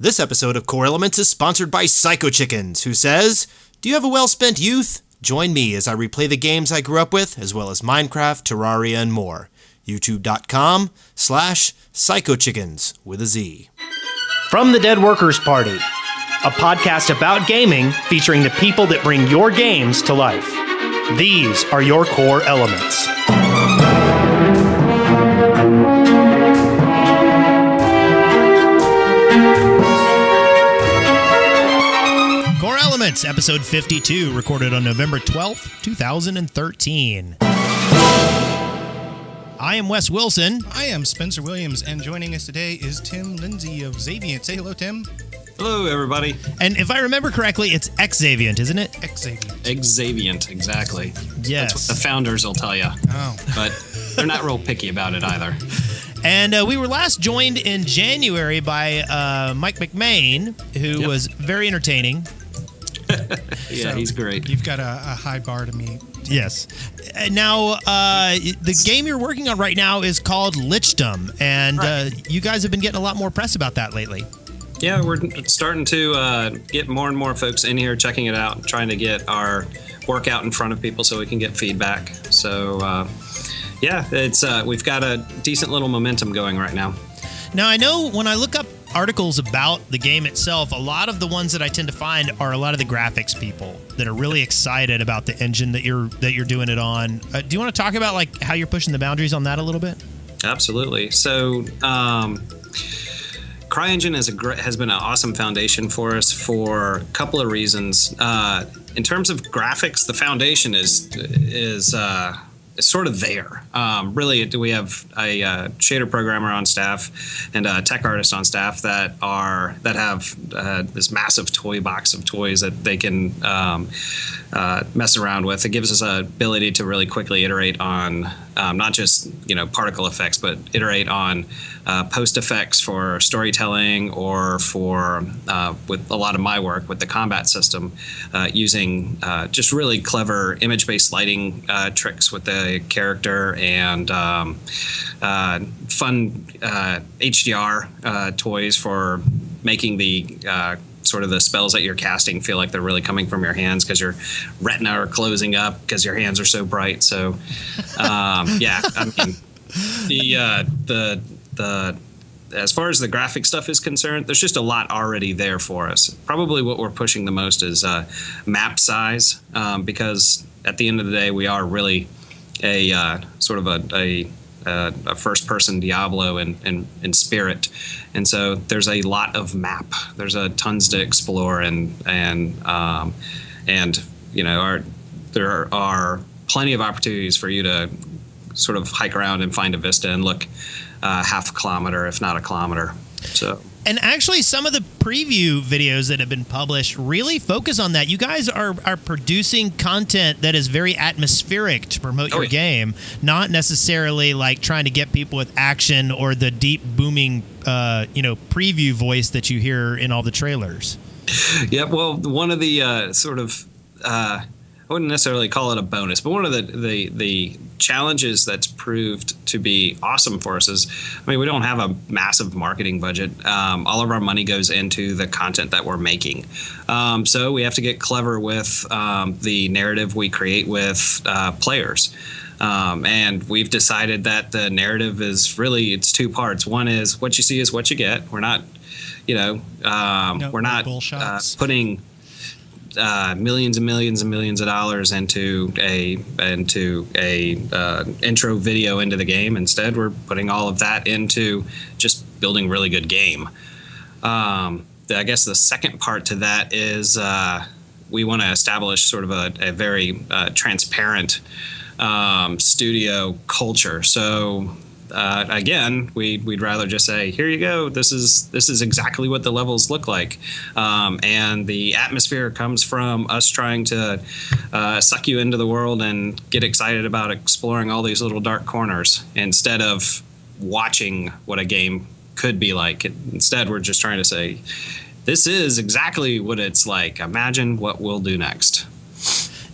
This episode of Core Elements is sponsored by Psycho Chickens, who says, "Do you have a well-spent youth? Join me as I replay the games I grew up with, as well as Minecraft, Terraria, and more. YouTube.com/PsychoChickens with a Z. From the Dead Workers Party, a podcast about gaming featuring the people that bring your games to life. These are your core elements. Core Elements, episode 52, recorded on November 12th, 2013. I am Wes Wilson. I am Spencer Williams, and joining us today is Tim Lindsey of Xaviant. Say hello, Tim. Hello, everybody. And if I remember correctly, it's Xaviant, isn't it? Xaviant, exactly. Yes. That's what the founders will tell you. Oh. But they're not real picky about it either. And we were last joined in January by Mike McMain, who was very entertaining. Yeah, he's great. You've got a high bar to meet. Yes. Now, the game you're working on right now is called Lichdom, and you guys have been getting a lot more press about that lately. Yeah, we're starting to get more and more folks in here checking it out, trying to get our work out in front of people so we can get feedback. So, it's we've got a decent little momentum going right now. Now, I know when I look up articles about the game itself, a lot of the ones that I tend to find are a lot of the graphics people that are really excited about the engine that you're doing it on. Do you want to talk about like how you're pushing the boundaries on that a little bit? Absolutely. So, CryEngine has been an awesome foundation for us for a couple of reasons. In terms of graphics, the foundation is sort of there. Really, we have a shader programmer on staff and a tech artist on staff that have this massive toy box of toys that they can mess around with. It gives us an ability to really quickly iterate on not just particle effects, but iterate on post effects for storytelling or for with a lot of my work with the combat system, using just really clever image-based lighting tricks with the character and fun HDR toys for making the sort of the spells that you're casting feel like they're really coming from your hands because your retina are closing up because your hands are so bright. So, I mean, the as far as the graphic stuff is concerned, there's just a lot already there for us. Probably what we're pushing the most is map size, because at the end of the day, we are really a sort of a first-person Diablo in spirit, and so there's a lot of map. There's tons to explore, and there are plenty of opportunities for you to sort of hike around and find a vista and look half a kilometer, if not a kilometer. So. And actually, some of the preview videos that have been published really focus on that. You guys are producing content that is very atmospheric to promote your game, not necessarily like trying to get people with action or the deep booming, preview voice that you hear in all the trailers. Yeah, well, one of the I wouldn't necessarily call it a bonus, but one of the challenges that's proved to be awesome for us is, I mean, we don't have a massive marketing budget. All of our money goes into the content that we're making. So we have to get clever with the narrative we create with players. And we've decided that the narrative is really, it's two parts. One is what you see is what you get. We're not, we're not putting millions and millions and millions of dollars into a intro video into the game. Instead, we're putting all of that into just building really good game. I guess the second part to that is we want to establish sort of a very transparent studio culture. So again, we'd rather just say, here you go. This is exactly what the levels look like, and the atmosphere comes from us trying to suck you into the world and get excited about exploring all these little dark corners instead of watching what a game could be like. Instead, we're just trying to say, this is exactly what it's like. Imagine what we'll do next.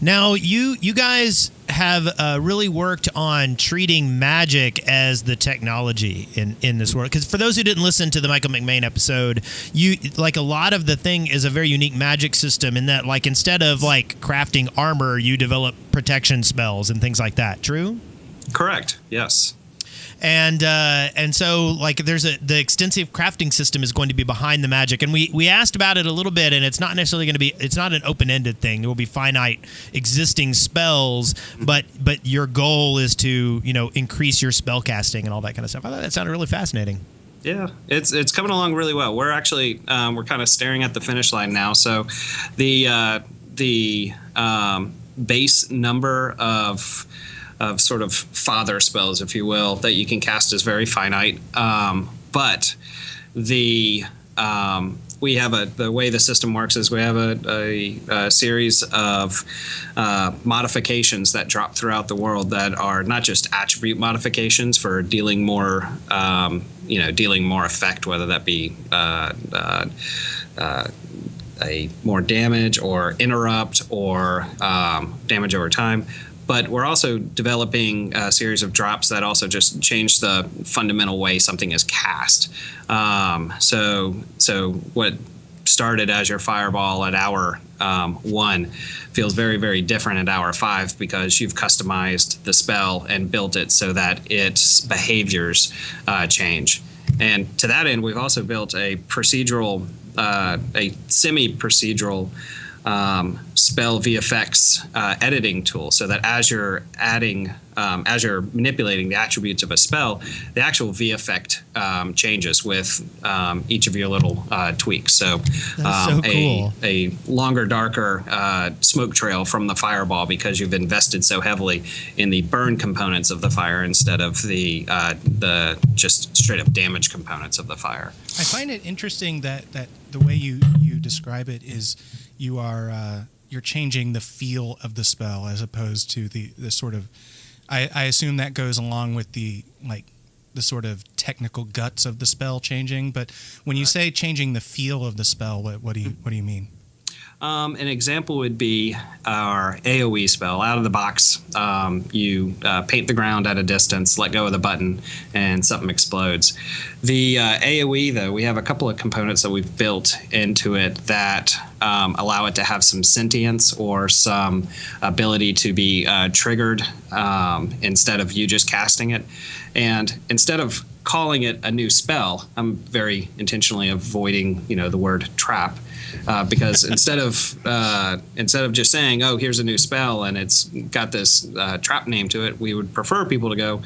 Now, you guys have really worked on treating magic as the technology in this world. Because for those who didn't listen to the Michael McMahon episode, a lot of the thing is a very unique magic system in that, like, instead of like crafting armor, you develop protection spells and things like that. True? Correct. Yes. And so, like, the extensive crafting system is going to be behind the magic, and we asked about it a little bit, and it's not necessarily going to be, it's not an open-ended thing. There will be finite existing spells, but your goal is to, increase your spell casting and all that kind of stuff. I thought that sounded really fascinating. Yeah, it's coming along really well. We're actually we're kind of staring at the finish line now. So the base number of sort of father spells, if you will, that you can cast is very finite. But we have the way the system works is we have a series of modifications that drop throughout the world that are not just attribute modifications for dealing more, dealing more effect, whether that be a more damage or interrupt or damage over time. But we're also developing a series of drops that also just change the fundamental way something is cast. So what started as your fireball at hour 1 feels very, very different at hour 5 because you've customized the spell and built it so that its behaviors change. And to that end, we've also built a procedural, a semi-procedural spell VFX editing tool, so that as you're manipulating the attributes of a spell, the actual VFX changes with each of your little tweaks. So, so cool. a longer, darker smoke trail from the fireball because you've invested so heavily in the burn components of the fire instead of the just straight up damage components of the fire. I find it interesting that the way you describe it is you're changing the feel of the spell as opposed to the sort of I assume that goes along with the sort of technical guts of the spell changing. But when you say changing the feel of the spell, what do you mean? An example would be our AoE spell. Out of the box, you paint the ground at a distance, let go of the button, and something explodes. The AoE, though, we have a couple of components that we've built into it that allow it to have some sentience or some ability to be triggered instead of you just casting it. And instead of calling it a new spell, I'm very intentionally avoiding, the word trap. Because instead of just saying, oh, here's a new spell and it's got this trap name to it, we would prefer people to go,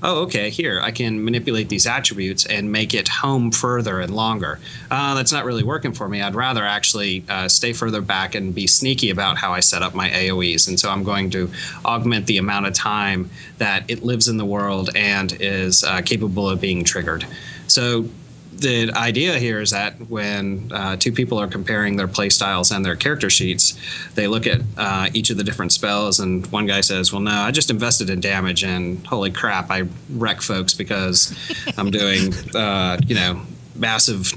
oh, okay, here, I can manipulate these attributes and make it home further and longer. That's not really working for me. I'd rather actually stay further back and be sneaky about how I set up my AoEs. And so I'm going to augment the amount of time that it lives in the world and is capable of being triggered. So the idea here is that when two people are comparing their play styles and their character sheets, they look at each of the different spells, and one guy says, well, no, I just invested in damage, and holy crap, I wreck folks because I'm doing, massive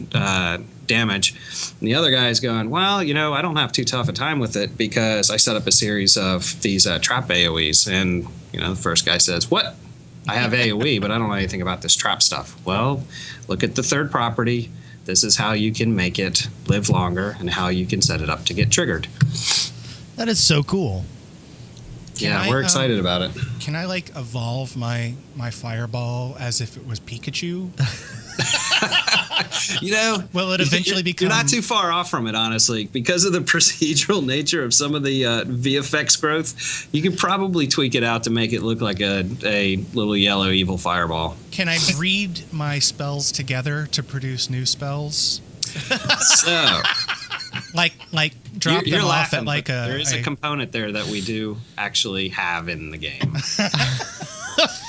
damage. And the other guy's going, well, I don't have too tough a time with it because I set up a series of these trap AoEs. And, the first guy says, what? I have AoE, but I don't know anything about this trap stuff. Well, look at the third property. This is how you can make it live longer and how you can set it up to get triggered. That is so cool. We're excited about it. Can I evolve my fireball as if it was Pikachu? Will it eventually become? You're not too far off from it, honestly, because of the procedural nature of some of the VFX growth. You can probably tweak it out to make it look like a little yellow evil fireball. Can I breed my spells together to produce new spells? So, drop you're them off laughing, at there is a component there that we do actually have in the game.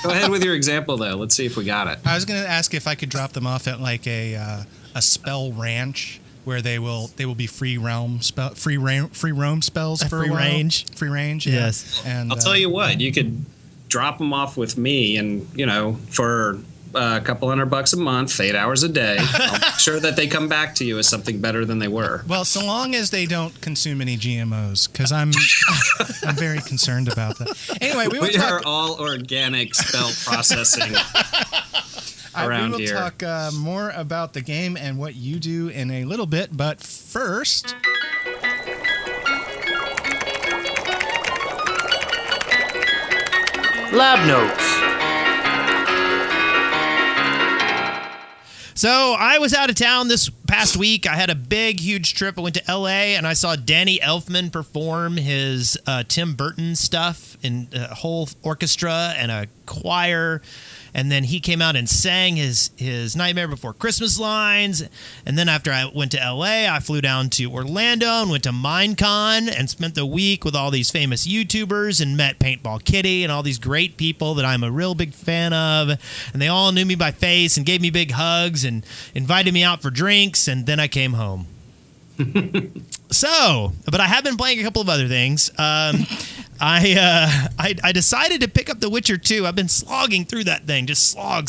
Go ahead with your example, though. Let's see if we got it. I was going to ask if I could drop them off at a spell ranch where they will be free roam spells for free a while. range. Free range, yeah. Yes. And I'll tell you what, you could drop them off with me, and for a couple $100 a month, 8 hours a day. I'll make sure that they come back to you as something better than they were. Well, so long as they don't consume any GMOs, because I'm very concerned about that. Anyway, we are all organic spell processing around here. We will talk more about the game and what you do in a little bit, but first... Lab notes. So I was out of town this past week. I had a big, huge trip. I went to L.A. and I saw Danny Elfman perform his Tim Burton stuff in a whole orchestra and a choir. And then he came out and sang his Nightmare Before Christmas lines. And then after I went to L.A., I flew down to Orlando and went to Minecon and spent the week with all these famous YouTubers and met Paintball Kitty and all these great people that I'm a real big fan of. And they all knew me by face and gave me big hugs and invited me out for drinks. And then I came home. But I have been playing a couple of other things. I decided to pick up The Witcher 2. I've been slogging through that thing, just slog.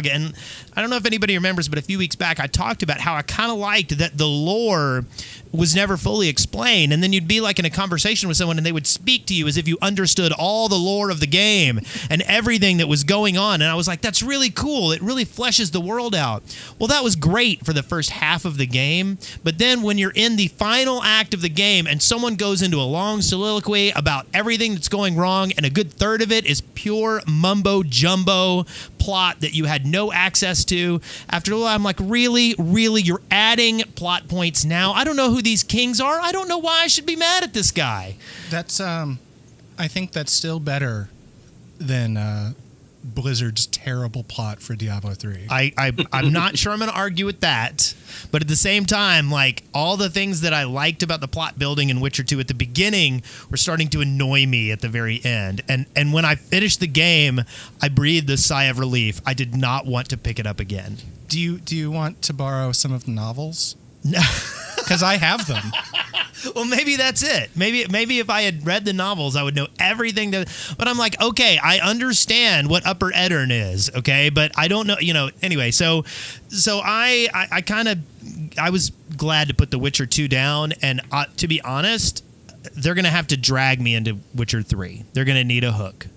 And I don't know if anybody remembers, but a few weeks back I talked about how I kind of liked that the lore was never fully explained. And then you'd be like in a conversation with someone and they would speak to you as if you understood all the lore of the game and everything that was going on. And I was like, that's really cool. It really fleshes the world out. Well, that was great for the first half of the game. But then when you're in the final act of the game and someone goes into a long soliloquy about everything that's going wrong and a good third of it is pure mumbo jumbo plot that you had no access to. After a while, I'm like, really, you're adding plot points now? I don't know who these kings are. I don't know why I should be mad at this guy. That's, I think that's still better than Blizzard's terrible plot for Diablo 3. I'm not sure I'm going to argue with that. But at the same time, like, all the things that I liked about the plot building in Witcher 2 at the beginning were starting to annoy me at the very end. And when I finished the game, I breathed a sigh of relief. I did not want to pick it up again. Do you want to borrow some of the novels? No. Because I have them. Well, maybe that's it. Maybe if I had read the novels, I would know everything. But I'm like, okay, I understand what Upper Eddern is, okay? But I don't know, anyway. So I was glad to put The Witcher 2 down. And to be honest, they're going to have to drag me into Witcher 3. They're going to need a hook.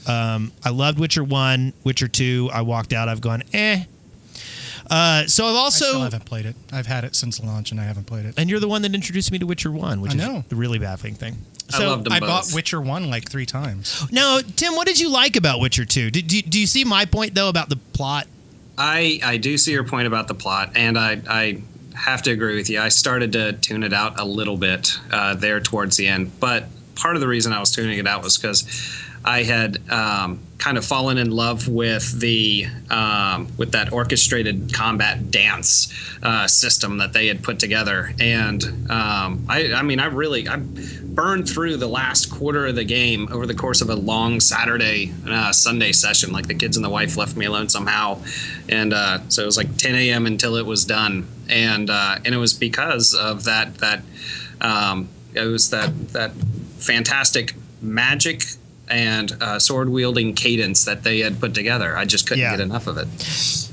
I loved Witcher 1, Witcher 2. I walked out. I've gone, So I've also... I still haven't played it. I've had it since launch and I haven't played it. And you're the one that introduced me to Witcher 1, which is the really baffling thing. I loved them both. I bought Witcher 1 like 3 times. Now, Tim, what did you like about Witcher 2? Do you see my point, though, about the plot? I do see your point about the plot, and I have to agree with you. I started to tune it out a little bit there towards the end. But part of the reason I was tuning it out was because I had kind of fallen in love with with that orchestrated combat dance system that they had put together, and I burned through the last quarter of the game over the course of a long Saturday Sunday session. Like, the kids and the wife left me alone somehow, and so it was like 10 a.m. until it was done, and it was because of that it was that fantastic magic and sword-wielding cadence that they had put together. I just couldn't get enough of it.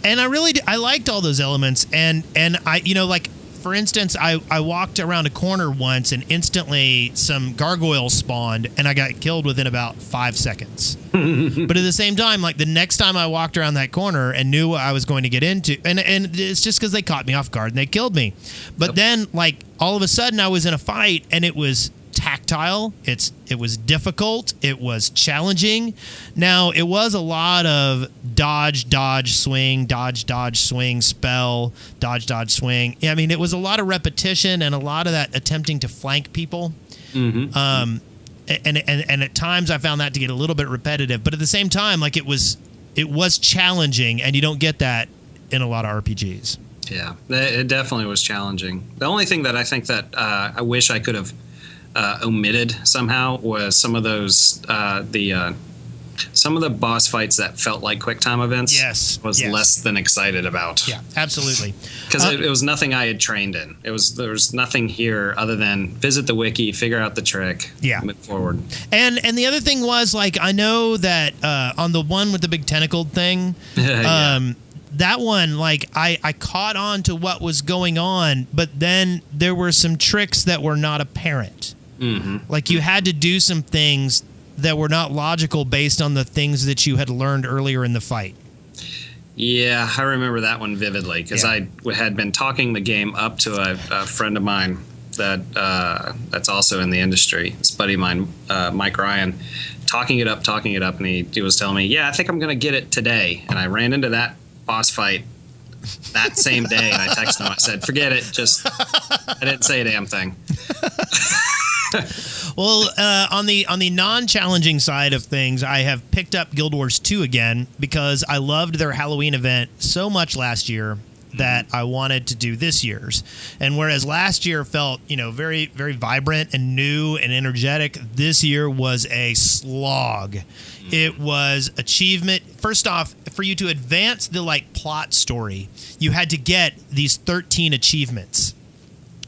And I liked all those elements. And I, like, for instance, I walked around a corner once and instantly some gargoyles spawned and I got killed within about 5 seconds. But at the same time, like, the next time I walked around that corner and knew what I was going to get into, and it's just because they caught me off guard and they killed me. But then, like, all of a sudden I was in a fight and it was tactile. It was difficult. It was challenging. Now, it was a lot of dodge, swing, dodge, swing, spell, dodge, swing. I mean, it was a lot of repetition and a lot of that attempting to flank people. Mm-hmm. And at times I found that to get a little bit repetitive, but at the same time, like, it was challenging, and you don't get that in a lot of RPGs. Yeah, it definitely was challenging. The only thing that I think that I wish I could have omitted somehow was some of those the some of the boss fights that felt like QuickTime events, Yes, was yes. less than excited about. Yeah, absolutely. Because it was nothing I had trained in. There was nothing here other than visit the wiki, figure out the trick, move forward. And the other thing was, like, I know that on the one with the big tentacled thing, that one, like, I caught on to what was going on, but then there were some tricks that were not apparent. Mm-hmm. Like, you had to do some things that were not logical based on the things that you had learned earlier in the fight. Yeah, I remember that one vividly because I had been talking the game up to a friend of mine that's also in the industry. This buddy of mine, Mike Ryan, talking it up, and he was telling me, yeah, I think I'm going to get it today. And I ran into that boss fight that same day, and I texted him. I said, forget it. I didn't say a damn thing. Well, on the non-challenging side of things, I have picked up Guild Wars 2 again because I loved their Halloween event so much last year that I wanted to do this year's. And whereas last year felt, very, very vibrant and new and energetic, this year was a slog. It was achievement. First off, for you to advance the plot story, you had to get these 13 achievements,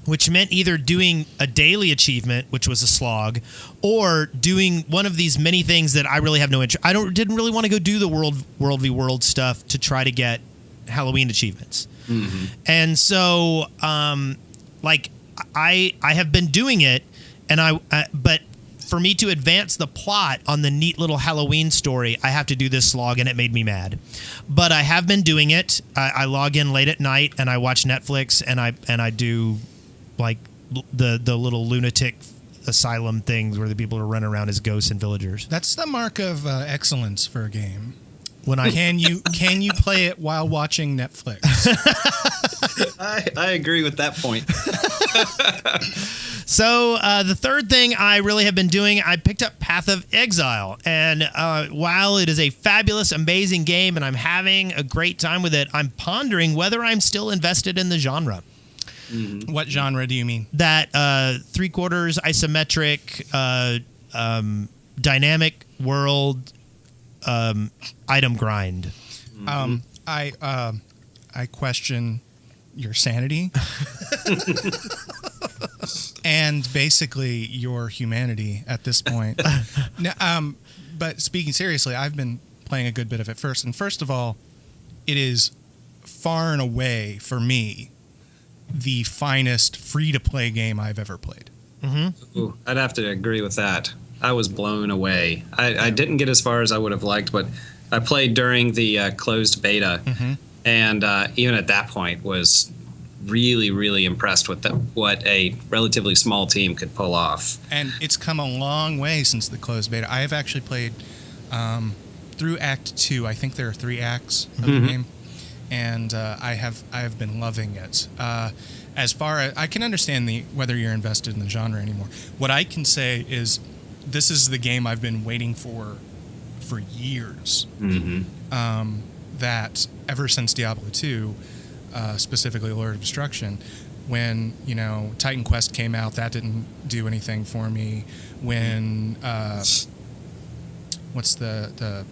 which meant either doing a daily achievement, which was a slog, or doing one of these many things that I really have no interest. Didn't really want to go do the world v world stuff to try to get Halloween achievements. Mm-hmm. And so, I have been doing it, and but for me to advance the plot on the neat little Halloween story, I have to do this slog, and it made me mad. But I have been doing it. I log in late at night, and I watch Netflix, and I do the little lunatic asylum things where the people are running around as ghosts and villagers. That's the mark of excellence for a game. Can you play it while watching Netflix? I agree with that point. So the third thing I really have been doing, I picked up Path of Exile. And while it is a fabulous, amazing game and I'm having a great time with it, I'm pondering whether I'm still invested in the genre. Mm-hmm. What genre do you mean? That 3/4 isometric, dynamic world item grind. I question your sanity and basically your humanity at this point. Now, but speaking seriously, I've been playing a good bit of it first. And first of all, it is far and away for me the finest free-to-play game I've ever played. Mm-hmm. Ooh, I'd have to agree with that. I was blown away. I didn't get as far as I would have liked, but I played during the closed beta, and even at that point was really, really impressed with what a relatively small team could pull off. And it's come a long way since the closed beta. I have actually played through Act 2. I think there are 3 acts of the game. And I have been loving it. As far as I can understand whether you're invested in the genre anymore. What I can say is this is the game I've been waiting for years. Mm-hmm. That ever since Diablo 2, specifically Lord of Destruction, when Titan Quest came out, that didn't do anything for me. When what's the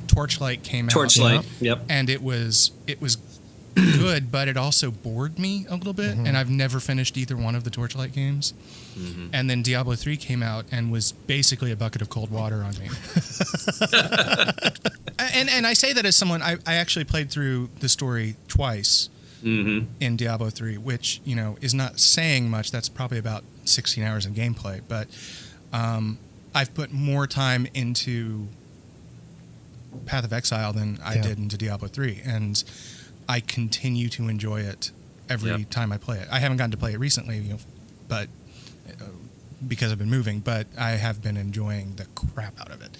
Torchlight came out. Torchlight, yep. And it was good, but it also bored me a little bit, and I've never finished either one of the Torchlight games. Mm-hmm. And then Diablo 3 came out and was basically a bucket of cold water on me. and I say that as someone, I actually played through the story twice in Diablo 3, which, is not saying much. That's probably about 16 hours of gameplay, but I've put more time into Path of Exile than I did into Diablo 3, and I continue to enjoy it every time I play it. I haven't gotten to play it recently, but because I've been moving, but I have been enjoying the crap out of it.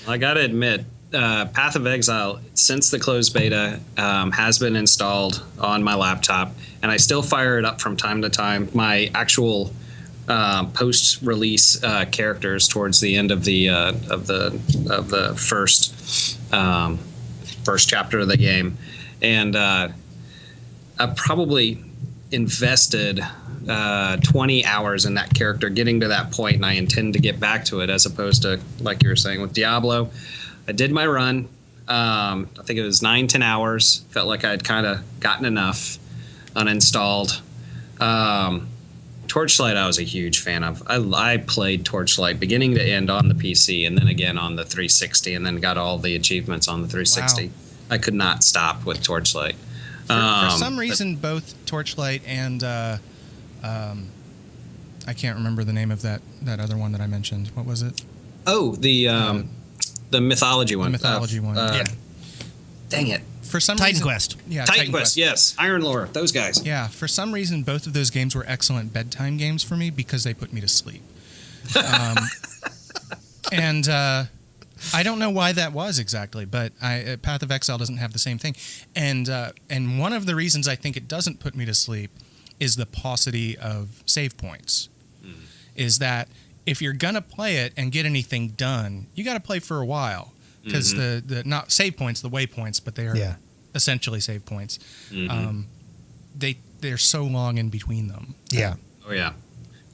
I gotta admit, Path of Exile, since the closed beta, has been installed on my laptop, and I still fire it up from time to time. My actual post-release characters towards the end of the first chapter of the game, and I probably invested 20 hours in that character, getting to that point, and I intend to get back to it, as opposed to, like you were saying, with Diablo. I did my run. I think it was 9-10 hours. Felt like I'd kind of gotten enough. Uninstalled. Torchlight I was a huge fan of. I played Torchlight beginning to end on the PC, and then again on the 360, and then got all the achievements on the 360. Wow. I could not stop with Torchlight. For some reason, both Torchlight and I can't remember the name of that other one that I mentioned. What was it? Oh, the mythology one. The mythology one. Yeah. Dang it. For some Titan reason, Quest. Yeah, Titan Quest, yes. Iron Lore, those guys. Yeah, for some reason, both of those games were excellent bedtime games for me because they put me to sleep. And I don't know why that was exactly, but Path of Exile doesn't have the same thing. And one of the reasons I think it doesn't put me to sleep is the paucity of save points. Is that if you're going to play it and get anything done, you got to play for a while. Because the not save points, the waypoints, but they are essentially save points. They're so long in between them. Yeah. Oh yeah.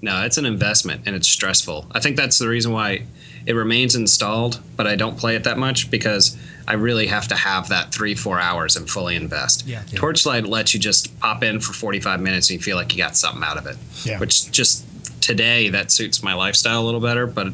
No, it's an investment and it's stressful. I think that's the reason why it remains installed, but I don't play it that much because I really have to have that 3-4 hours and fully invest. Yeah. Torchlight lets you just pop in for 45 minutes and you feel like you got something out of it. Yeah. Which just today that suits my lifestyle a little better, but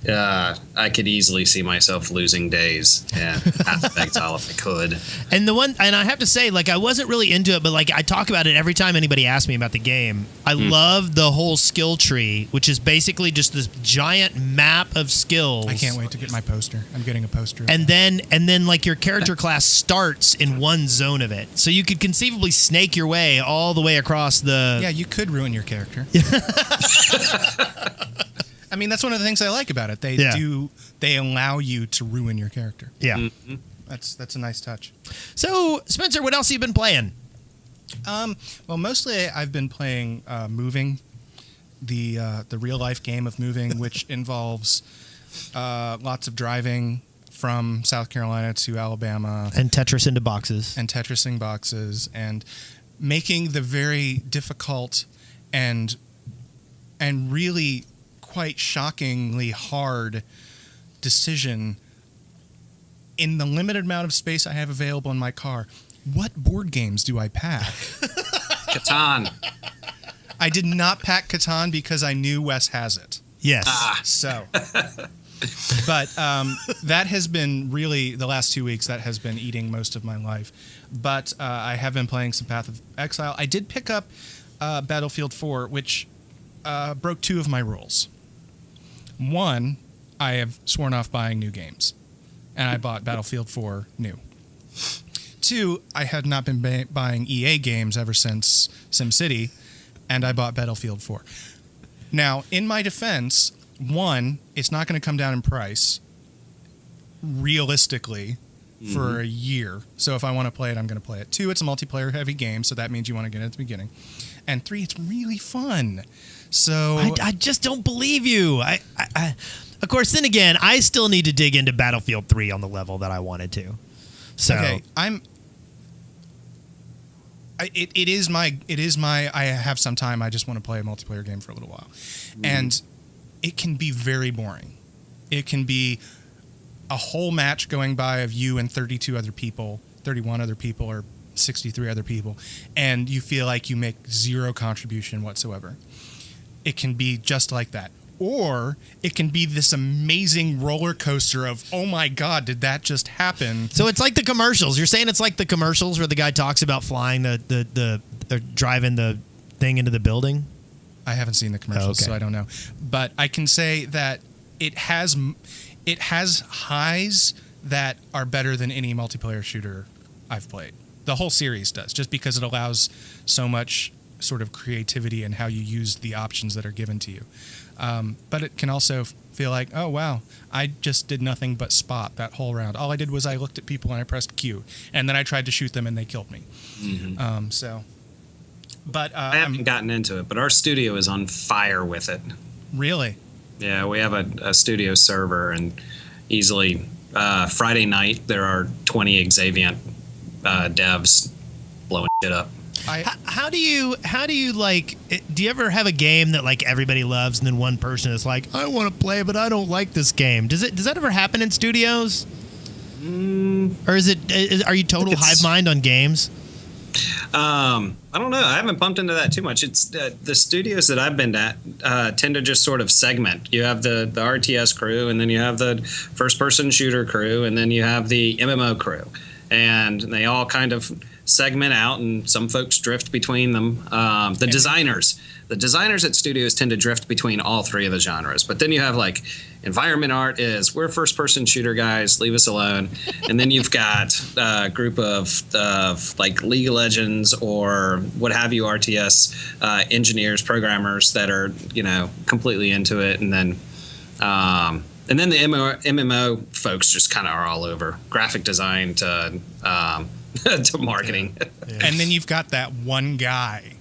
I could easily see myself losing days and Path of Exile if I could. And I have to say, like, I wasn't really into it, but like I talk about it every time anybody asks me about the game. I love the whole skill tree, which is basically just this giant map of skills. I can't wait to get my poster. I'm getting a poster. And then like your character class starts in one zone of it, so you could conceivably snake your way all the way across the. Yeah, you could ruin your character. I mean, that's one of the things I like about it. They allow you to ruin your character. Yeah. That's a nice touch. So, Spencer, what else have you been playing? Well, mostly I've been playing Moving, the real life game of Moving, which involves lots of driving from South Carolina to Alabama And Tetris into boxes. and Tetrising boxes and making the very difficult and really quite shockingly hard decision in the limited amount of space I have available in my car. What board games do I pack? Catan. I did not pack Catan because I knew Wes has it. Yes. So, but that has been really the last 2 weeks. That has been eating most of my life. But I have been playing some Path of Exile. I did pick up Battlefield 4, which broke two of my rules. One, I have sworn off buying new games, and I bought Battlefield 4 new. Two, I had not been buying EA games ever since SimCity, and I bought Battlefield 4. Now, in my defense, one, it's not going to come down in price, realistically, for a year. So if I want to play it, I'm going to play it. Two, it's a multiplayer-heavy game, so that means you want to get it at the beginning. And three, it's really fun. So I just don't believe you. I of course, then again, I still need to dig into Battlefield 3 on the level that I wanted to. So okay, it is my I have some time. I just want to play a multiplayer game for a little while, and it can be very boring. It can be a whole match going by of you and 32 other people, 31 other people, or 63 other people, and you feel like you make zero contribution whatsoever. It can be just like that. Or it can be this amazing roller coaster of, oh my God, did that just happen? So it's like the commercials. You're saying it's like the commercials where the guy talks about flying the driving the thing into the building? I haven't seen the commercials, so I don't know. But I can say that it has highs that are better than any multiplayer shooter I've played. The whole series does, just because it allows so much sort of creativity in how you use the options that are given to you. But it can also feel like, oh, wow, I just did nothing but spot that whole round. All I did was I looked at people and I pressed Q, and then I tried to shoot them and they killed me. But I haven't gotten into it, but our studio is on fire with it. Really? Yeah, we have a studio server, and easily Friday night there are 20 Xaviant devs blowing shit up. How do you like? Do you ever have a game that like everybody loves, and then one person is like, I want to play, but I don't like this game? Does that ever happen in studios? Or are you total hive mind on games? I don't know. I haven't bumped into that too much. It's the studios that I've been at tend to just sort of segment. You have the RTS crew, and then you have the first-person shooter crew, and then you have the MMO crew, and they all kind of segment out, and some folks drift between them. The designers at studios tend to drift between all three of the genres. But then you have like environment art is we're first-person shooter guys, leave us alone. And then you've got a group of like League of Legends or what have you, RTS engineers, programmers that are completely into it. And then the MMO folks just kind of are all over, graphic design to to marketing. Yeah. And then you've got that one guy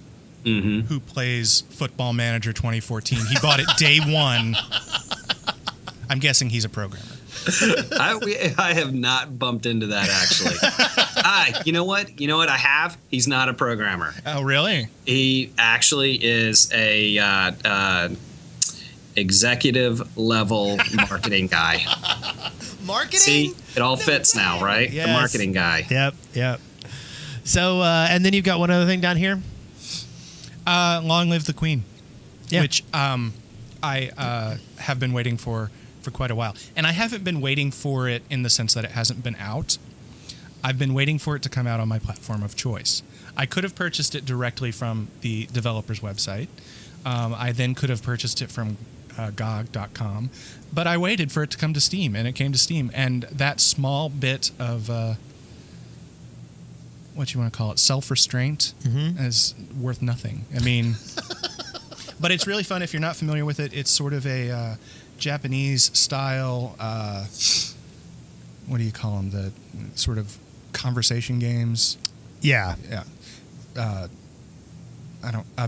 who plays Football Manager 2014. He bought it day one. I'm guessing he's a programmer. I have not bumped into that, actually. You know what? I have. He's not a programmer. Oh, really? He actually is a executive level marketing guy. Marketing? See, it all fits now, right? Yes. The marketing guy. Yep. So, and then you've got one other thing down here. Long Live the Queen, Yeah. which I have been waiting for quite a while. And I haven't been waiting for it in the sense that it hasn't been out. I've been waiting for it to come out on my platform of choice. I could have purchased it directly from the developer's website. I then could have purchased it from GOG.com, but I waited for it to come to Steam, and it came to Steam. And that small bit of what you want to call it, self-restraint, is worth nothing. I mean, but it's really fun if you're not familiar with it. It's sort of a Japanese style. What do you call them? The sort of conversation games. Yeah. A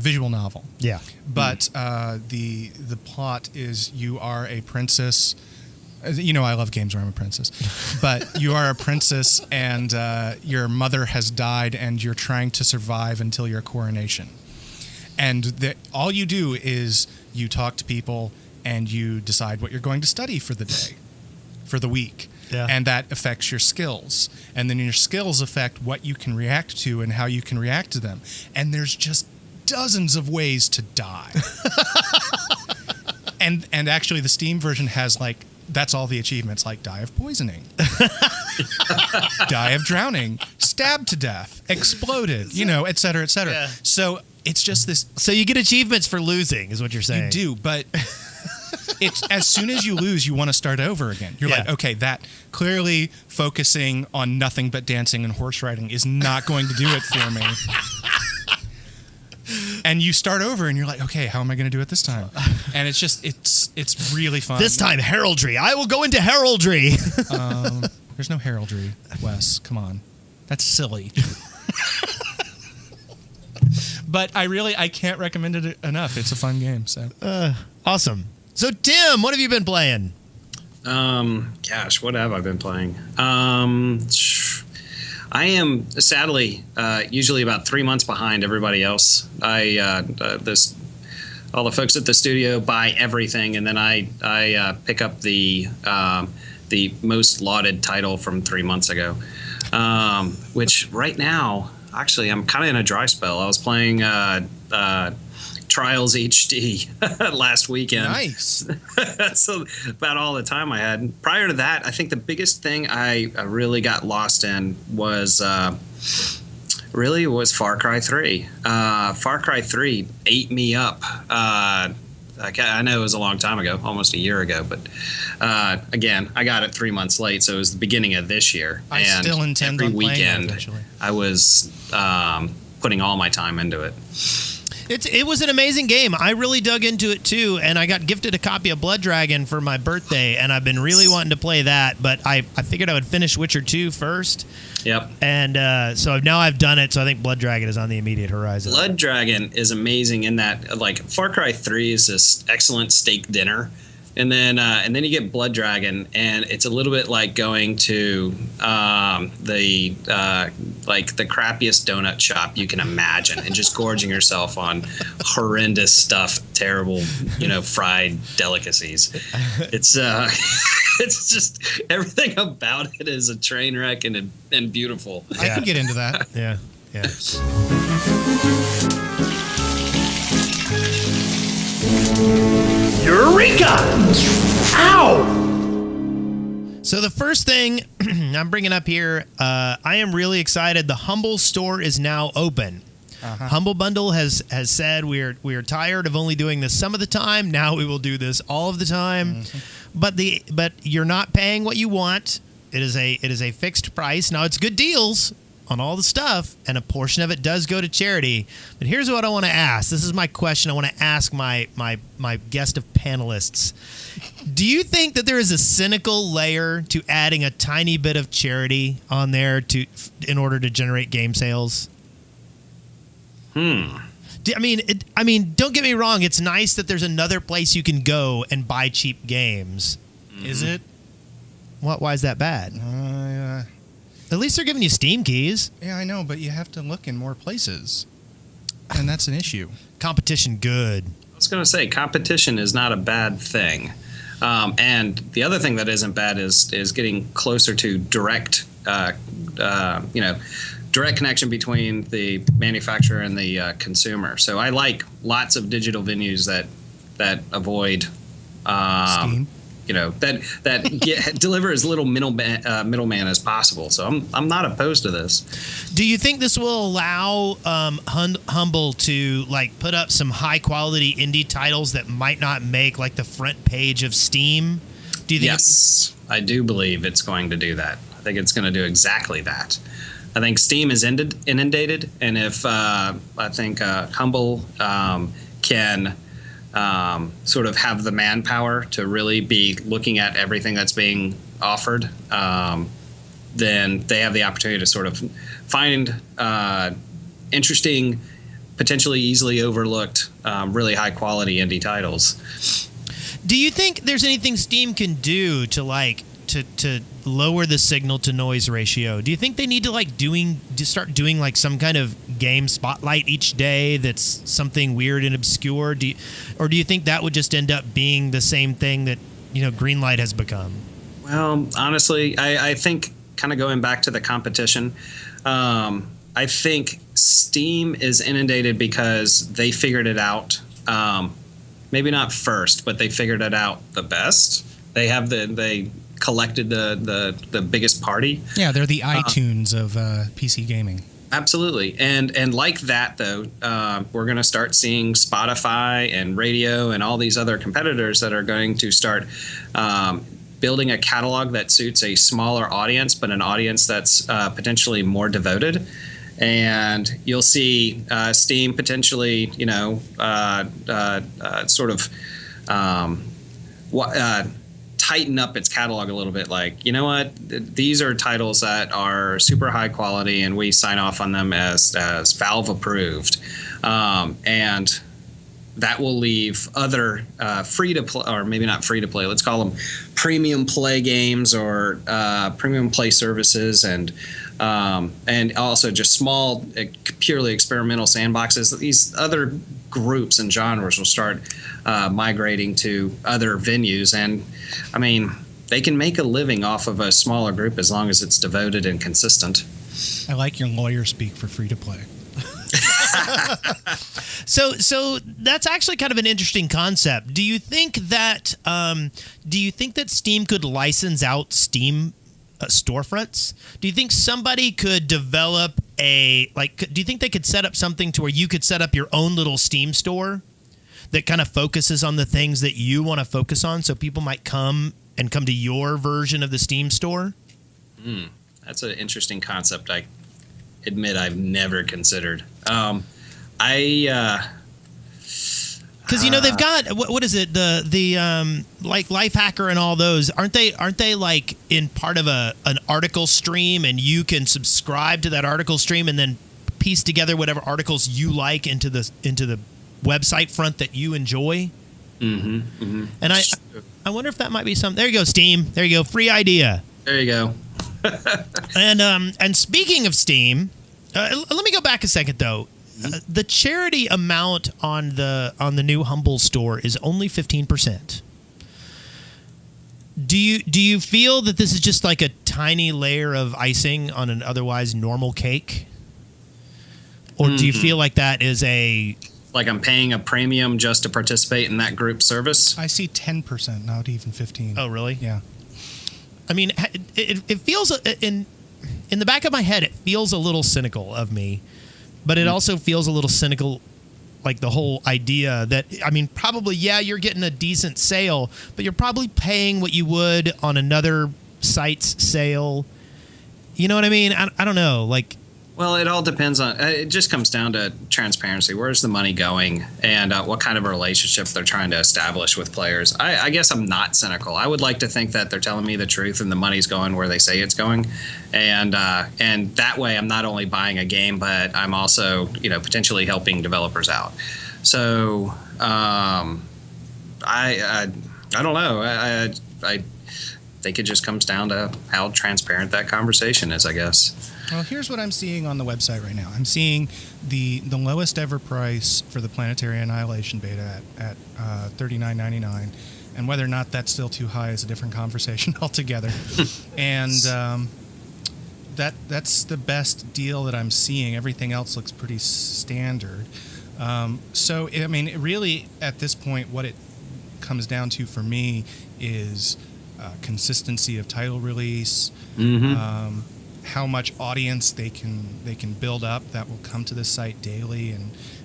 visual novel. Yeah. But the plot is you are a princess. I love games where I'm a princess. But you are a princess, and your mother has died, and you're trying to survive until your coronation. And all you do is you talk to people, and you decide what you're going to study for the day, for the week. Yeah. And that affects your skills. And then your skills affect what you can react to and how you can react to them. And there's just dozens of ways to die. and actually the Steam version has that's all the achievements, like die of poisoning, die of drowning, stabbed to death, exploded, et cetera, et cetera. Yeah. So it's just this. So you get achievements for losing, is what you're saying. You do, but it's as soon as you lose, you want to start over again. You're like, okay, that clearly focusing on nothing but dancing and horse riding is not going to do it for me. And you start over, and you're like, okay, how am I going to do it this time? And it's just, it's really fun. This time, heraldry. I will go into heraldry. There's no heraldry, Wes. Come on. That's silly. But I can't recommend it enough. It's a fun game. So Awesome. So, Tim, what have you been playing? Gosh, what have I been playing? I am sadly usually about 3 months behind everybody else. All the folks at the studio buy everything, and then I pick up the most lauded title from 3 months ago, which right now, actually, I'm kind of in a dry spell. I was playing Trials HD last weekend. Nice. That's about all the time I had. Prior to that, I think the biggest thing I really got lost in was Far Cry 3. Far Cry 3 ate me up. I know it was a long time ago, almost a year ago, but again, I got it 3 months late, so it was the beginning of this year. I still intend on playing it eventually. I was putting all my time into it. It was an amazing game. I really dug into it too, and I got gifted a copy of Blood Dragon for my birthday, and I've been really wanting to play that, but I figured I would finish Witcher 2 first. Yep. And so now I've done it, so I think Blood Dragon is on the immediate horizon. Blood Dragon is amazing in that, Far Cry 3 is this excellent steak dinner. and then you get Blood Dragon, and it's a little bit like going to the crappiest donut shop you can imagine, and just gorging yourself on horrendous stuff, terrible, fried delicacies. It's it's just everything about it is a train wreck and beautiful. I can get into that. Yeah. Eureka! Ow! So the first thing I'm bringing up here, I am really excited. The Humble store is now open. Humble Bundle has said we are tired of only doing this some of the time. Now we will do this all of the time. But you're not paying what you want. It is a fixed price. Now it's good deals on all the stuff, and a portion of it does go to charity. But here's what I want to ask. This is my question I want to ask my guest of panelists. Do you think that there is a cynical layer to adding a tiny bit of charity on there in order to generate game sales? I mean, don't get me wrong. It's nice that there's another place you can go and buy cheap games. Is it? Why is that bad? Yeah. At least they're giving you Steam keys. Yeah, I know, but you have to look in more places, and that's an issue. Competition, good. I was going to say competition is not a bad thing, and the other thing that isn't bad is getting closer to direct, direct connection between the manufacturer and the consumer. So I like lots of digital venues that avoid Steam. that deliver as little middleman as possible. So I'm not opposed to this. Do you think this will allow Humble to put up some high quality indie titles that might not make the front page of Steam? Do you think? Yes, I do believe it's going to do that. I think it's going to do exactly that. I think Steam is inundated, and if I think Humble can sort of have the manpower to really be looking at everything that's being offered, then they have the opportunity to sort of find interesting, potentially easily overlooked, really high quality indie titles. Do you think there's anything Steam can do to to lower the signal to noise ratio? Do you think they need to start doing some kind of game spotlight each day that's something weird and obscure? Do you think that would just end up being the same thing that Greenlight has become? Well, honestly, I think kind of going back to the competition, I think Steam is inundated because they figured it out. Maybe not first, but they figured it out the best. They collected the biggest party. Yeah, they're the iTunes of PC gaming. Absolutely. And like that, though, we're going to start seeing Spotify and radio and all these other competitors that are going to start building a catalog that suits a smaller audience, but an audience that's potentially more devoted. And you'll see Steam potentially, sort of tighten up its catalog a little bit. These are titles that are super high quality, and we sign off on them as Valve approved, and that will leave other free to play, or maybe not free to play, let's call them premium play games or premium play services, and also just small, purely experimental sandboxes. These other groups and genres will start migrating to other venues, and I mean, they can make a living off of a smaller group as long as it's devoted and consistent. I like your lawyer speak for free to play. So that's actually kind of an interesting concept. Do you think that Steam could license out Steam storefronts? Do you think somebody could develop do you think they could set up something to where you could set up your own little Steam store that kind of focuses on the things that you want to focus on, so people might come to your version of the Steam store? That's an interesting concept. I admit I've never considered. Because they've got what is it, the Lifehacker and all those, aren't they in part of an article stream, and you can subscribe to that article stream and then piece together whatever articles you like into the website front that you enjoy? And I wonder if that might be something. There you go, Steam. There you go, free idea. There you go. And speaking of Steam, let me go back a second though. The charity amount on the new Humble store is only 15%. Do you feel that this is just like a tiny layer of icing on an otherwise normal cake? Or do you feel like that is like I'm paying a premium just to participate in that group service? I see 10%, not even 15. Oh, really? Yeah. I mean, it feels in the back of my head, it feels a little cynical of me, but it also feels a little cynical, like the whole idea that, I mean, probably, yeah, you're getting a decent sale, but you're probably paying what you would on another site's sale. You know what I mean? I don't know. Like, well, it all depends on. It just comes down to transparency. Where's the money going, and what kind of a relationship they're trying to establish with players. I guess I'm not cynical. I would like to think that they're telling me the truth and the money's going where they say it's going, and that way I'm not only buying a game, but I'm also potentially helping developers out. So I don't know. I think it just comes down to how transparent that conversation is, I guess. Well, here's what I'm seeing on the website right now. I'm seeing the lowest ever price for the Planetary Annihilation beta at $39.99, and whether or not that's still too high is a different conversation altogether. And that's the best deal that I'm seeing. Everything else looks pretty standard. So, I mean, really, at this point, what it comes down to for me is consistency of title release, how much audience they can build up that will come to the site daily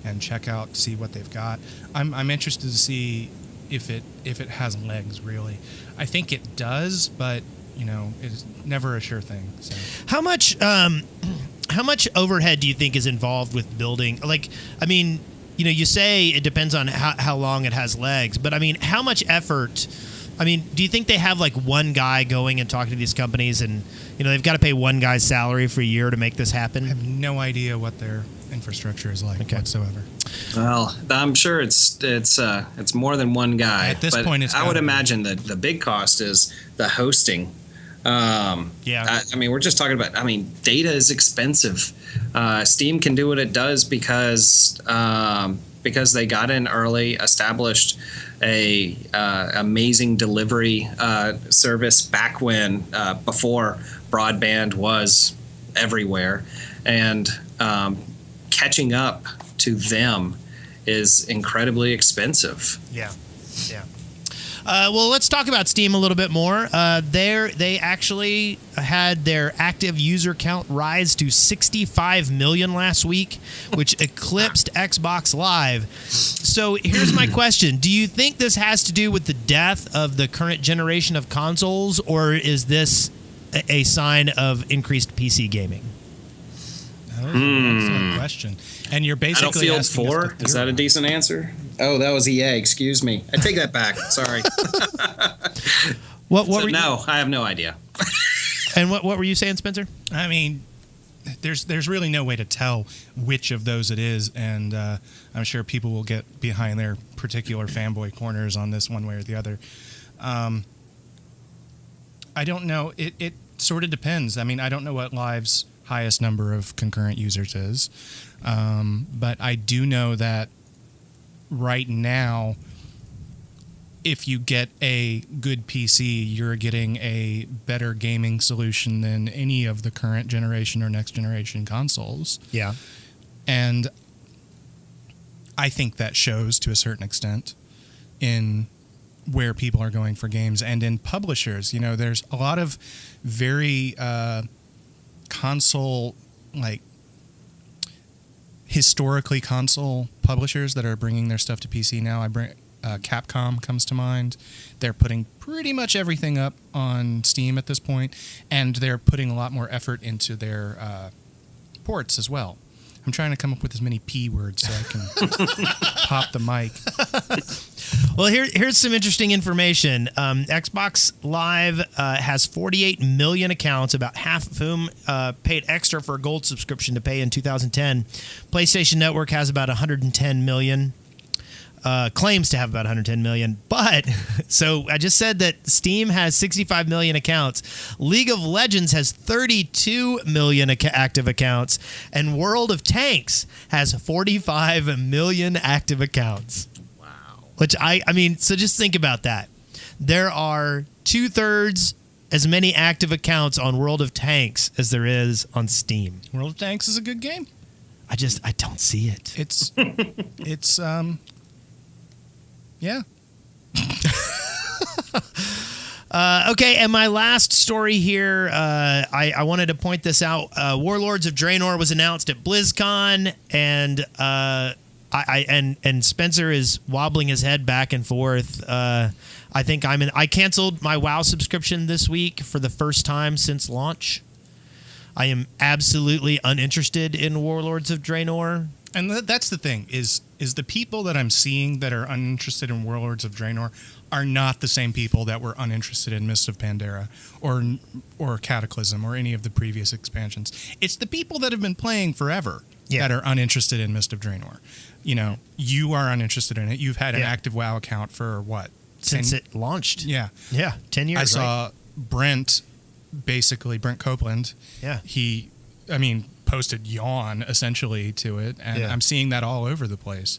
and check out, see what they've got. I'm interested to see if it has legs, really. I think it does, but it's never a sure thing. So. How much overhead do you think is involved with building? Like, I mean, you say it depends on how long it has legs, but I mean, how much effort? I mean, do you think they have like one guy going and talking to these companies, and they've got to pay one guy's salary for a year to make this happen? I have no idea what their infrastructure is like whatsoever. Well, I'm sure it's more than one guy. At this point, I would imagine that the big cost is the hosting. I mean, we're just talking about. I mean, data is expensive. Steam can do what it does because they got in early, established a amazing delivery service back when before broadband was everywhere, and catching up to them is incredibly expensive. Yeah. Well, let's talk about Steam a little bit more. They actually had their active user count rise to 65 million last week, which eclipsed Xbox Live. So here's my question. Do you think this has to do with the death of the current generation of consoles, or is this a sign of increased PC gaming? That was an excellent question. And you're basically Battlefield 4? Is that a decent answer? Oh, that was EA. Excuse me. I take that back. Sorry. No, I have no idea. And what were you saying, Spencer? I mean, there's really no way to tell which of those it is, and I'm sure people will get behind their particular fanboy corners on this one way or the other. I don't know. It sort of depends. I mean, I don't know what Live's highest number of concurrent users is, but I do know that right now, if you get a good PC, you're getting a better gaming solution than any of the current generation or next generation consoles. Yeah. And I think that shows to a certain extent in where people are going for games and in publishers. There's a lot of very console, like historically console publishers that are bringing their stuff to PC now. Capcom comes to mind. They're putting pretty much everything up on Steam at this point, and they're putting a lot more effort into their ports as well. I'm trying to come up with as many P words so I can pop the mic. Well, here's some interesting information. Xbox Live has 48 million accounts, about half of whom paid extra for a gold subscription to pay in 2010. PlayStation Network has about 110 million. claims to have about 110 million. But so I just said that Steam has 65 million accounts. League of Legends has 32 million active accounts, and World of Tanks has 45 million active accounts. Wow. Which I mean, so just think about that. There are 2/3 as many active accounts on World of Tanks as there is on Steam. World of Tanks is a good game. I don't see it. It's yeah. Okay, and my last story here, I wanted to point this out. Warlords of Draenor was announced at BlizzCon, and and Spencer is wobbling his head back and forth. I think I canceled my WoW subscription this week for the first time since launch. I am absolutely uninterested in Warlords of Draenor. And that's the thing, is the people that I'm seeing that are uninterested in Warlords of Draenor are not the same people that were uninterested in Mists of Pandaria or Cataclysm or any of the previous expansions. It's the people that have been playing forever that are uninterested in Mist of Draenor. You know, you are uninterested in it. You've had an active WoW account for what? Since it launched. Yeah. Yeah, 10 years, I saw Brent Copeland. Yeah. He posted yawn essentially to it, and I'm seeing that all over the place.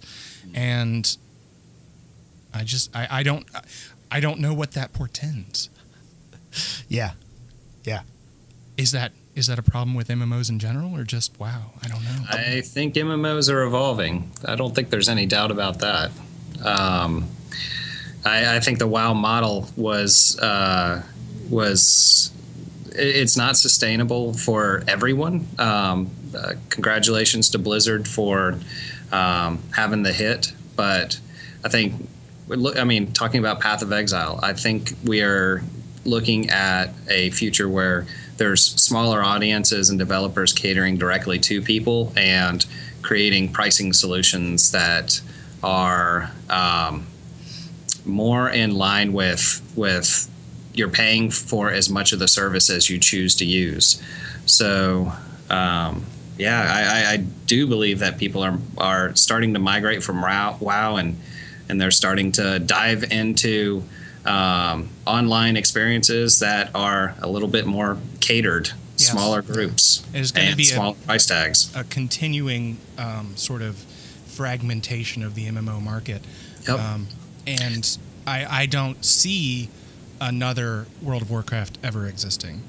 And I don't know what that portends. Yeah. Yeah. Is that a problem with MMOs in general, or just WoW? I don't know. I think MMOs are evolving. I don't think there's any doubt about that. I think the WoW model was it's not sustainable for everyone. Congratulations to Blizzard for having the hit, but I think, talking about Path of Exile, I think we are looking at a future where there's smaller audiences and developers catering directly to people and creating pricing solutions that are more in line with you're paying for as much of the service as you choose to use. So, I do believe that people are starting to migrate from WoW and they're starting to dive into online experiences that are a little bit more catered, smaller groups, There's going to be small price tags. A continuing sort of fragmentation of the MMO market. Yep. And I don't see another World of Warcraft ever existing,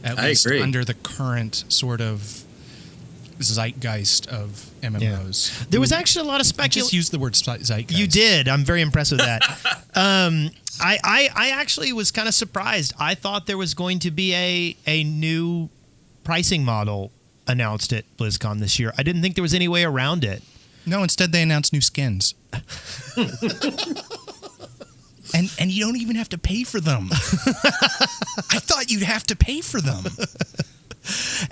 at least agree. under the current sort of zeitgeist of MMOs. There was actually a lot of I speculation. just used the word zeitgeist. You did. I'm very impressed with that. I actually was kind of surprised. I thought there was going to be a new pricing model announced at BlizzCon this year. I didn't think there was any way around it. No, instead they announced new skins. And you don't even have to pay for them. I thought you'd have to pay for them.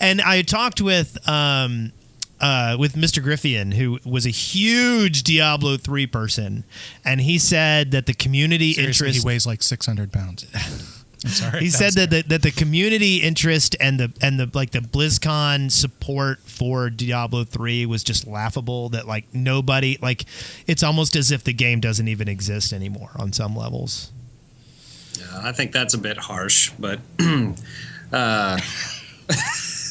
And I talked with Mr. Griffian, who was a huge Diablo 3 person, and he said that the community Seriously, interest. he weighs like 600 pounds. I'm sorry. He said that the community interest and the BlizzCon support for Diablo 3 was just laughable. That like nobody, like, it's almost as if the game doesn't even exist anymore on some levels. Yeah, I think that's a bit harsh, but